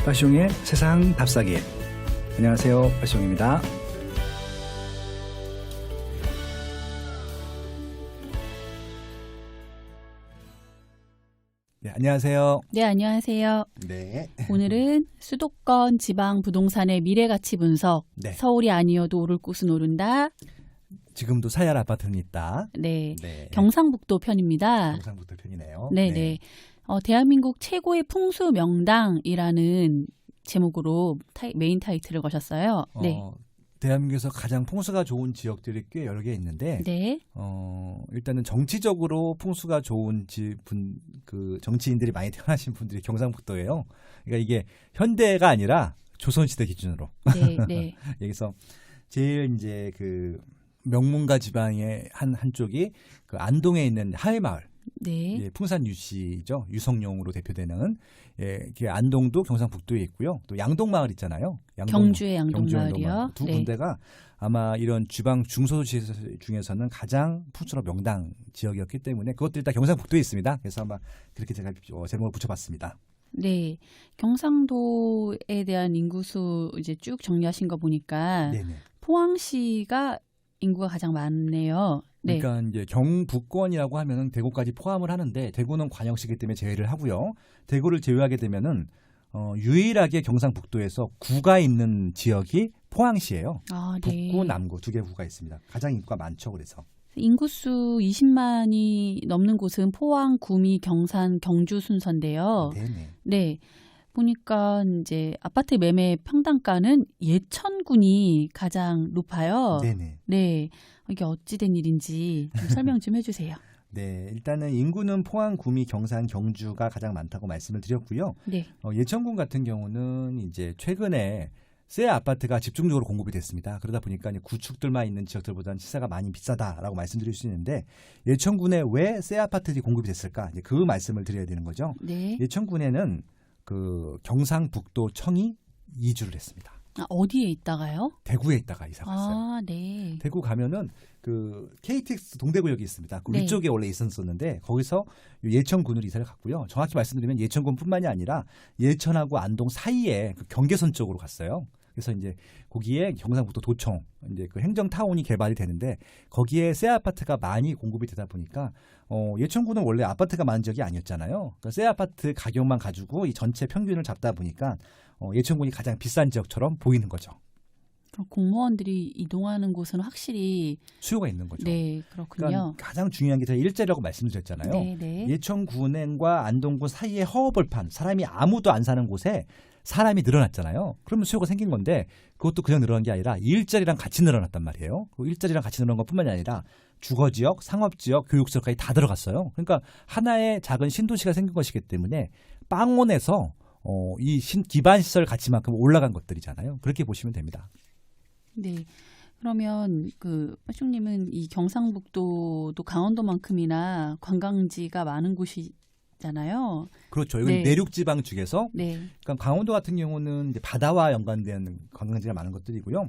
빠숑의 세상 답사기. 안녕하세요, 빠숑입니다. 네, 안녕하세요. 네, 안녕하세요. 네. 오늘은 수도권 지방 부동산의 미래 가치 분석. 네. 서울이 아니어도 오를 곳은 오른다. 지금도 사야 할 아파트는 있다. 네. 네. 경상북도 편입니다. 경상북도 편이네요. 네, 네. 대한민국 최고의 풍수 명당이라는 제목으로 메인 타이틀을 거셨어요. 네. 대한민국에서 가장 풍수가 좋은 지역들이 꽤 여러 개 있는데, 네. 일단은 정치적으로 풍수가 좋은 그 정치인들이 많이 태어나신 분들이 경상북도예요. 그러니까 이게 현대가 아니라 조선시대 기준으로. 네, 네. 여기서 제일 이제 그 명문가 지방의 한쪽이 그 안동에 있는 하회마을. 네. 예, 풍산 유씨죠. 유성룡으로 대표되는 그 안동도 경상북도에 있고요. 또 양동마을 있잖아요. 경주의 양동마을이요. 두 네. 군데가 아마 이런 지방 중소도시 중에서는 가장 풍수로 명당 지역이었기 때문에 그것들이 다 경상북도에 있습니다. 그래서 아마 그렇게 제가 제목을 붙여봤습니다. 네. 경상도에 대한 인구수 이제 쭉 정리하신 거 보니까 네네. 포항시가 인구가 가장 많네요. 네. 그러니까 이제 경북권이라고 하면은 대구까지 포함을 하는데 대구는 관역시기 때문에 제외를 하고요. 대구를 제외하게 되면은 유일하게 경상북도에서 구가 있는 지역이 포항시예요. 아, 네. 북구, 남구 두 개 구가 있습니다. 가장 인구가 많죠, 그래서. 인구수 20만이 넘는 곳은 포항, 구미, 경산, 경주 순서인데요. 네네. 네. 보니까 이제 아파트 매매 평당가는 예천군이 가장 높아요. 네네. 네. 이게 어찌된 일인지 좀 설명 좀 해주세요. 네, 일단은 인구는 포항, 구미, 경산, 경주가 가장 많다고 말씀을 드렸고요. 네. 예천군 같은 경우는 이제 최근에 새 아파트가 집중적으로 공급이 됐습니다. 그러다 보니까 이제 구축들만 있는 지역들보다는 시세가 많이 비싸다라고 말씀드릴 수 있는데 예천군에 왜 새 아파트들이 공급이 됐을까? 이제 그 말씀을 드려야 되는 거죠. 네. 예천군에는 그 경상북도청이 이주를 했습니다. 아, 어디에 있다가요? 대구에 있다가 이사 갔어요. 아, 네. 대구 가면은 그 KTX 동대구역이 있습니다. 그 네. 위쪽에 원래 있었는데 거기서 예천군으로 이사를 갔고요. 정확히 말씀드리면 예천군뿐만이 아니라 예천하고 안동 사이에 그 경계선 쪽으로 갔어요. 그래서 이제 거기에 경상북도 도청 이제 그 행정타운이 개발이 되는데 거기에 새 아파트가 많이 공급이 되다 보니까 예천군은 원래 아파트가 많은 지역이 아니었잖아요. 그러니까 새 아파트 가격만 가지고 이 전체 평균을 잡다 보니까 예천군이 가장 비싼 지역처럼 보이는 거죠. 그럼 공무원들이 이동하는 곳은 확실히 수요가 있는 거죠. 네, 그렇군요. 그러니까 가장 중요한 게 제가 일자리라고 말씀드렸잖아요. 네, 네. 예천군과 안동군 사이에 허허벌판, 사람이 아무도 안 사는 곳에 사람이 늘어났잖아요. 그러면 수요가 생긴 건데 그것도 그냥 늘어난 게 아니라 일자리랑 같이 늘어났단 말이에요. 그 일자리랑 같이 늘어난 것뿐만이 아니라 주거지역, 상업지역, 교육지역까지 다 들어갔어요. 그러니까 하나의 작은 신도시가 생긴 것이기 때문에 빵원에서 이 기반 시설 가치만큼 올라간 것들이잖아요. 그렇게 보시면 됩니다. 네. 그러면 그 빠숑님은 이 경상북도도 강원도만큼이나 관광지가 많은 곳이잖아요. 그렇죠. 이건 네. 내륙 지방 중에서 네. 그러니까 강원도 같은 경우는 이제 바다와 연관된 관광지가 많은 것들이고요.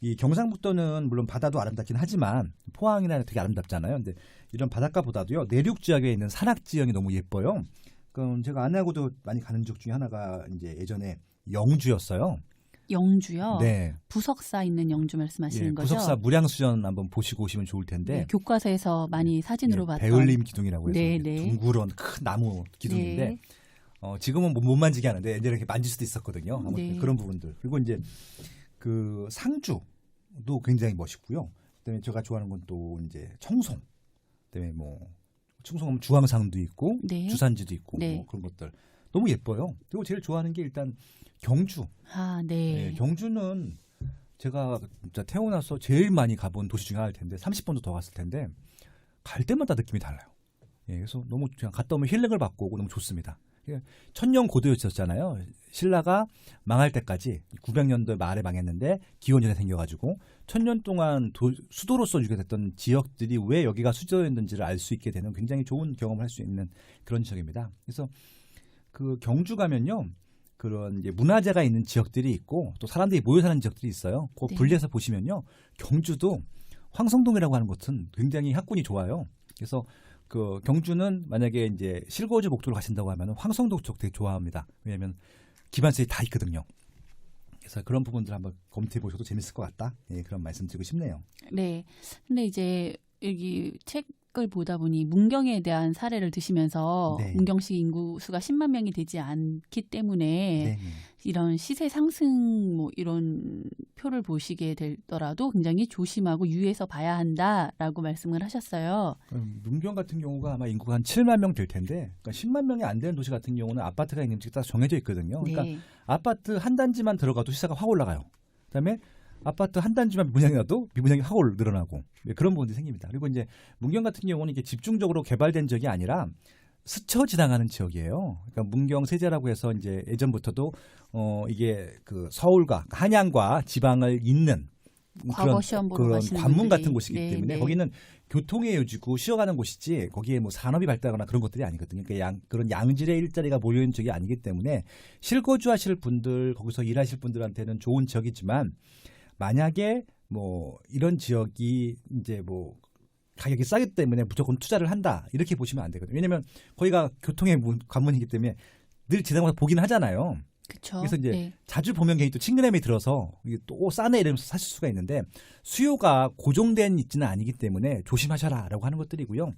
이 경상북도는 물론 바다도 아름답긴 하지만 포항이나 되게 아름답잖아요. 근데 이런 바닷가보다도요 내륙 지역에 있는 산악 지형이 너무 예뻐요. 그럼 제가 아내하고도 많이 가는 지역 중에 하나가 이제 예전에 영주였어요. 영주요? 네. 부석사 있는 영주 말씀하시는 예, 거죠? 부석사 무량수전 한번 보시고 오시면 좋을 텐데. 네, 교과서에서 많이 사진으로 봤던. 배울림 기둥이라고 해서 네, 네. 둥그런 큰 나무 기둥인데 네. 지금은 못 만지게 하는데 예전에 이렇게 만질 수도 있었거든요. 아무튼 네. 그런 부분들. 그리고 이제 그 상주도 굉장히 멋있고요. 그다음에 제가 좋아하는 건 또 이제 청송. 그다음에 뭐 청송하면 주황산도 있고 네. 주산지도 있고 네. 뭐 그런 것들 너무 예뻐요. 그리고 제일 좋아하는 게 일단 경주. 아, 네. 네, 경주는 제가 진짜 태어나서 제일 많이 가본 도시 중에 하나일 텐데 30번도 더 갔을 텐데 갈 때마다 느낌이 달라요. 예, 그래서 너무 그냥 갔다 오면 힐링을 받고 오고 너무 좋습니다. 천년 고도였었잖아요. 신라가 망할 때까지 900년도 말에 망했는데 기원전에 생겨가지고 1000년 동안 수도로서 유지됐던 지역들이 왜 여기가 수도였는지를 알 수 있게 되는 굉장히 좋은 경험을 할 수 있는 그런 지역입니다. 그래서 그 경주 가면요. 그런 이제 문화재가 있는 지역들이 있고 또 사람들이 모여 사는 지역들이 있어요. 그 네. 분리해서 보시면요. 경주도 황성동이라고 하는 곳은 굉장히 학군이 좋아요. 그래서 그 경주는 만약에 이제 실거주 목적으로 가신다고 하면 황성동 쪽 되게 좋아합니다. 왜냐하면 기반세에 다 있거든요. 그래서 그런 부분들 한번 검토해 보셔도 재밌을 것 같다. 예, 그런 말씀드리고 싶네요. 네. 근데 이제 여기 책을 보다 보니 문경에 대한 사례를 드시면서 네. 문경시 인구수가 10만 명이 되지 않기 때문에 네. 이런 시세 상승 뭐 이런 표를 보시게 되더라도 굉장히 조심하고 유의해서 봐야 한다라고 말씀을 하셨어요. 문경 같은 경우가 아마 인구가 한 7만 명 될 텐데, 그러니까 10만 명이 안 되는 도시 같은 경우는 아파트가 있는 집이 딱 정해져 있거든요. 그러니까 네. 아파트 한 단지만 들어가도 시세가 확 올라가요. 그다음에 아파트 한 단지만 미분양이 나도 미분양이 확 늘어나고 그런 부분들이 생깁니다. 그리고 이제 문경 같은 경우는 이게 집중적으로 개발된 지역이 아니라 스쳐 지나가는 지역이에요. 그러니까 문경 세제라고 해서 이제 예전부터도 이게 그 서울과 한양과 지방을 잇는 과거 시험 보러 그런 가시는 관문 분들이. 같은 곳이기 네, 때문에 네. 거기는 교통의 요지고 쉬어가는 곳이지 거기에 뭐 산업이 발달하거나 그런 것들이 아니거든요. 그러니까 그런 양질의 일자리가 몰려있는 지역이 아니기 때문에 실거주하실 분들 거기서 일하실 분들한테는 좋은 지역이지만 만약에 뭐 이런 지역이 이제 뭐 가격이 싸기 때문에 무조건 투자를 한다 이렇게 보시면 안 되거든요. 왜냐하면 거기가 교통의 관문이기 때문에 늘 지나가면서 보긴 하잖아요. 그렇죠. 그래서 이제 네. 자주 보면 괜히 또 친근함이 들어서 이게 또 싸네 이러면서 사실 수가 있는데 수요가 고정된 있지는 아니기 때문에 조심하셔라라고 하는 것들이고요.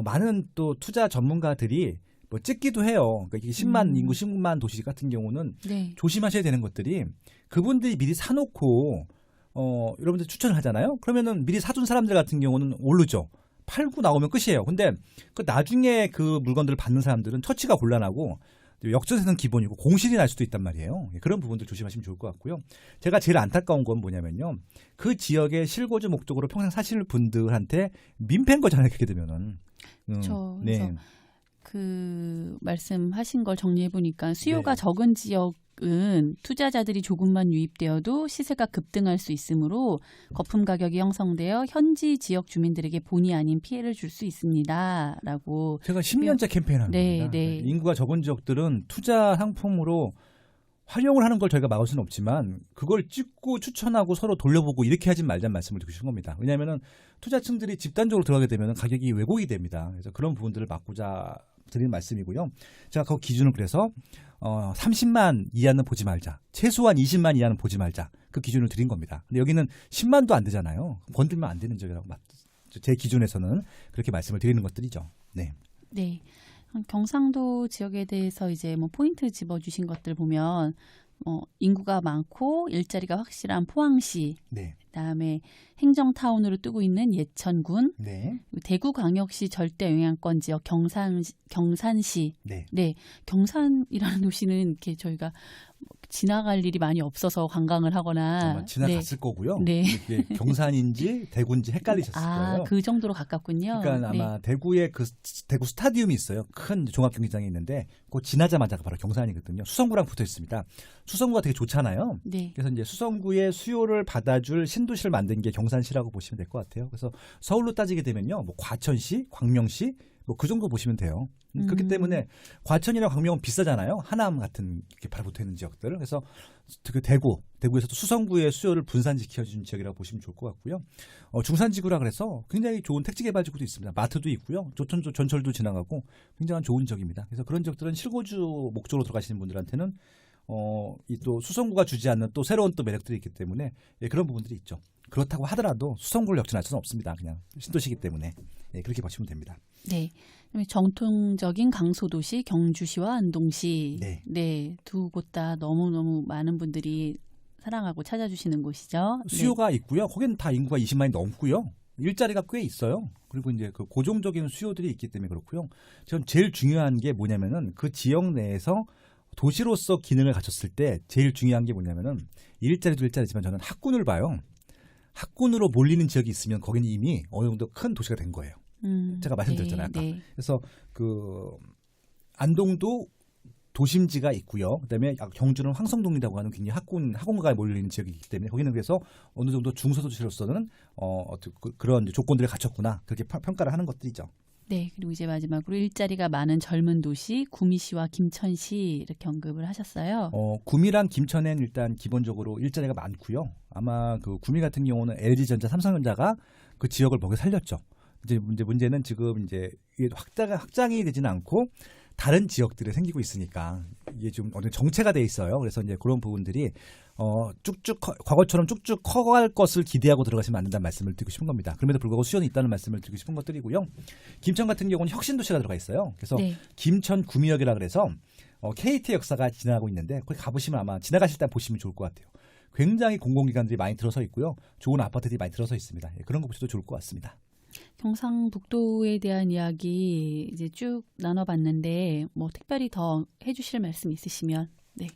많은 또 투자 전문가들이 뭐 찍기도 해요. 그러니까 이게 10만 인구 10만 도시 같은 경우는 네. 조심하셔야 되는 것들이 그분들이 미리 사놓고 여러분들 추천을 하잖아요. 그러면은 미리 사둔 사람들 같은 경우는 오르죠. 팔고 나오면 끝이에요. 근데 그 나중에 그 물건들을 받는 사람들은 처치가 곤란하고 역전세는 기본이고 공실이 날 수도 있단 말이에요. 그런 부분들 조심하시면 좋을 것 같고요. 제가 제일 안타까운 건 뭐냐면요. 그 지역의 실거주 목적으로 평생 사실 분들한테 민폐인 거잖아요. 그렇게 되면은. 그렇죠. 네. 그래서 그 말씀하신 걸 정리해 보니까 수요가 네. 적은 지역은 투자자들이 조금만 유입되어도 시세가 급등할 수 있으므로 거품 가격이 형성되어 현지 지역 주민들에게 본의 아닌 피해를 줄 수 있습니다라고. 제가 10년째 캠페인하는 네, 겁니다. 네. 인구가 적은 지역들은 투자 상품으로 활용을 하는 걸 저희가 막을 수는 없지만 그걸 찍고 추천하고 서로 돌려보고 이렇게 하지 말자는 말씀을 드리고 싶은 겁니다. 왜냐하면 투자층들이 집단적으로 들어가게 되면 가격이 왜곡이 됩니다. 그래서 그런 부분들을 막고자 드리는 말씀이고요. 제가 그 기준을 그래서 30만 이하는 보지 말자. 최소한 20만 이하는 보지 말자. 그 기준을 드린 겁니다. 근데 여기는 10만도 안 되잖아요. 건들면 안 되는 지역이라고 제 기준에서는 그렇게 말씀을 드리는 것들이죠. 네. 네. 경상도 지역에 대해서 이제 뭐 포인트 집어주신 것들 보면 인구가 많고 일자리가 확실한 포항시, 네. 그다음에 행정타운으로 뜨고 있는 예천군, 네. 대구광역시 절대 영향권 지역 경산시. 네. 네, 경산이라는 도시는 이렇게 저희가 지나갈 일이 많이 없어서 관광을 하거나 아마 지나갔을 거고요. 네. 이게 경산인지 대구인지 헷갈리셨을 거예요. 그 정도로 가깝군요. 그러니까 아마 대구에 그 대구 스타디움이 있어요. 큰 종합 경기장이 있는데 그 지나자마자가 바로 경산이거든요. 수성구랑 붙어 있습니다. 수성구가 되게 좋잖아요. 네. 그래서 이제 수성구의 수요를 받아줄 신도시를 만든 게 경산시라고 보시면 될 것 같아요. 그래서 서울로 따지게 되면요, 뭐 과천시, 광명시 뭐 그 정도 보시면 돼요. 그렇기 때문에 과천이나 광명은 비싸잖아요. 하남 같은 이렇게 바로 붙어 있는 지역들. 그래서 그 대구에서도 수성구의 수요를 분산시켜주는 지역이라고 보시면 좋을 것 같고요. 중산지구라 그래서 굉장히 좋은 택지개발지구도 있습니다. 마트도 있고요. 전철도 지나가고 굉장히 좋은 지역입니다. 그래서 그런 지역들은 실거주 목적으로 들어가시는 분들한테는 이 또 수성구가 주지 않는 또 새로운 또 매력들이 있기 때문에 그런 부분들이 있죠. 그렇다고 하더라도 수성구를 역전할 수는 없습니다. 그냥 신도시이기 때문에 그렇게 보시면 됩니다. 네. 정통적인 강소도시 경주시와 안동시. 네. 두 곳 다 너무너무 많은 분들이 사랑하고 찾아주시는 곳이죠. 수요가 있고요. 거기는 다 인구가 20만이 넘고요. 일자리가 꽤 있어요. 그리고 이제 그 고정적인 수요들이 있기 때문에 그렇고요. 전 제일 중요한 게 뭐냐면은 그 지역 내에서 도시로서 기능을 갖췄을 때 제일 중요한 게 뭐냐면은 일자리도 일자리지만 저는 학군을 봐요. 학군으로 몰리는 지역이 있으면 거기는 이미 어느 정도 큰 도시가 된 거예요. 제가 말씀드렸잖아요. 아까. 네. 그래서 그 안동도 도심지가 있고요. 그다음에 경주는 황성동이라고 하는 굉장히 학군가에 몰리는 지역이기 때문에 거기는 그래서 어느 정도 중소도시로서는 그런 조건들을 갖췄구나 그렇게 평가를 하는 것들이죠. 네, 그리고 이제 마지막으로 일자리가 많은 젊은 도시 구미시와 김천시 이렇게 언급을 하셨어요. 구미랑 김천엔 일단 기본적으로 일자리가 많고요. 아마 그 구미 같은 경우는 LG전자, 삼성전자가 그 지역을 먹여 살렸죠. 이제 문제는 지금 이제 이게 확장이 되지는 않고 다른 지역들에 생기고 있으니까 이게 좀 어느 정체가 돼 있어요. 그래서 이제 그런 부분들이 과거처럼 쭉쭉 커갈 것을 기대하고 들어가시면 안 된다는 말씀을 드리고 싶은 겁니다. 그럼에도 불구하고 수요는 있다는 말씀을 드리고 싶은 것들이고요. 김천 같은 경우는 혁신도시가 들어가 있어요. 그래서 네. 김천 구미역이라 그래서 KT 역사가 지나가고 있는데 거기 가보시면 아마 지나가실 때 보시면 좋을 것 같아요. 굉장히 공공기관들이 많이 들어서 있고요. 좋은 아파트들이 많이 들어서 있습니다. 예, 그런 거 보셔도 좋을 것 같습니다. 경상북도에 대한 이야기 이제 쭉 나눠봤는데 뭐 특별히 더 해주실 말씀 있으시면 네.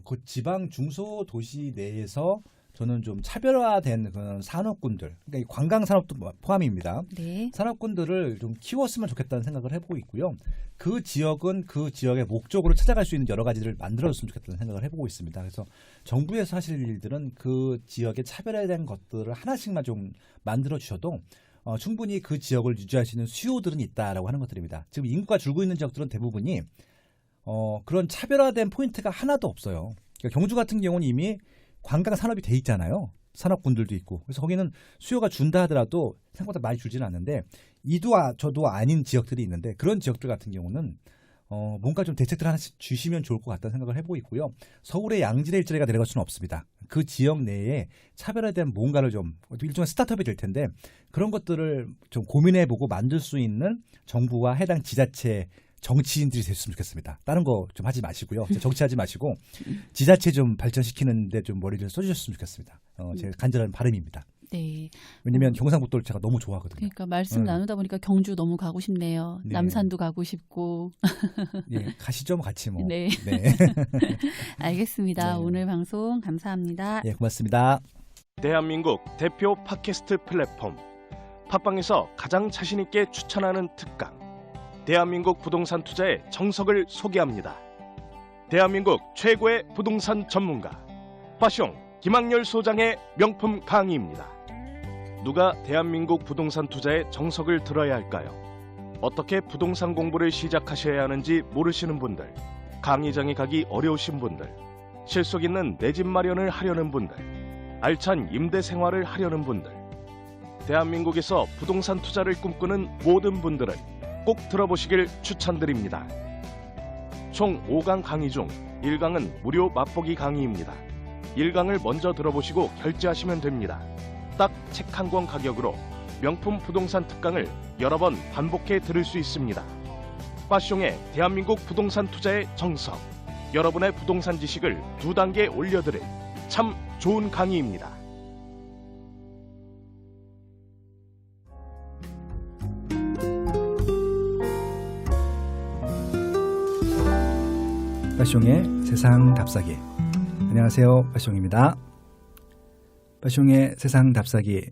그 지방 중소도시 내에서 저는 좀 차별화된 그런 산업군들, 그러니까 이 관광 산업도 포함입니다. 네. 산업군들을 좀 키웠으면 좋겠다는 생각을 해보고 있고요. 그 지역은 그 지역의 목적으로 찾아갈 수 있는 여러 가지를 만들어줬으면 좋겠다는 생각을 해보고 있습니다. 그래서 정부에서 하실 일들은 그 지역의 차별화된 것들을 하나씩만 좀 만들어 주셔도 충분히 그 지역을 유지할 수 있는 수요들은 있다라고 하는 것들입니다. 지금 인구가 줄고 있는 지역들은 대부분이 그런 차별화된 포인트가 하나도 없어요. 그러니까 경주 같은 경우는 이미 관광 산업이 돼 있잖아요. 산업군들도 있고. 그래서 거기는 수요가 준다 하더라도 생각보다 많이 줄지는 않는데 이도 저도 아닌 지역들이 있는데 그런 지역들 같은 경우는 뭔가 좀 대책들 하나씩 주시면 좋을 것 같다는 생각을 해보고 있고요. 서울의 양질의 일자리가 내려갈 수는 없습니다. 그 지역 내에 차별화된 뭔가를 좀 일종의 스타트업이 될 텐데 그런 것들을 좀 고민해보고 만들 수 있는 정부와 해당 지자체 정치인들이 됐으면 좋겠습니다. 다른 거 좀 하지 마시고요. 정치하지 마시고 지자체 좀 발전시키는데 좀 머리를 써주셨으면 좋겠습니다. 제 간절한 바람입니다. 네. 왜냐면 경상북도를 제가 너무 좋아하거든요. 그러니까 말씀 나누다 보니까 경주 너무 가고 싶네요. 네. 남산도 가고 싶고. 예, 가시죠, 같이 뭐. 네. 네. 알겠습니다. 네. 오늘 방송 감사합니다. 예, 고맙습니다. 대한민국 대표 팟캐스트 플랫폼 팟빵에서 가장 자신 있게 추천하는 특강 대한민국 부동산 투자의 정석을 소개합니다. 대한민국 최고의 부동산 전문가 파숑 김학렬 소장의 명품 강의입니다. 누가 대한민국 부동산 투자의 정석을 들어야 할까요? 어떻게 부동산 공부를 시작하셔야 하는지 모르시는 분들, 강의장에 가기 어려우신 분들, 실속 있는 내 집 마련을 하려는 분들, 알찬 임대 생활을 하려는 분들, 대한민국에서 부동산 투자를 꿈꾸는 모든 분들은 꼭 들어보시길 추천드립니다. 총 5강 강의 중 1강은 무료 맛보기 강의입니다. 1강을 먼저 들어보시고 결제하시면 됩니다. 딱 책 한 권 가격으로 명품 부동산 특강을 여러 번 반복해 들을 수 있습니다. 파숑의 대한민국 부동산 투자의 정석, 여러분의 부동산 지식을 2단계 올려드릴 참 좋은 강의입니다. 파숑의 세상 답사기. 안녕하세요, 파숑입니다. 파숑의 세상 답사기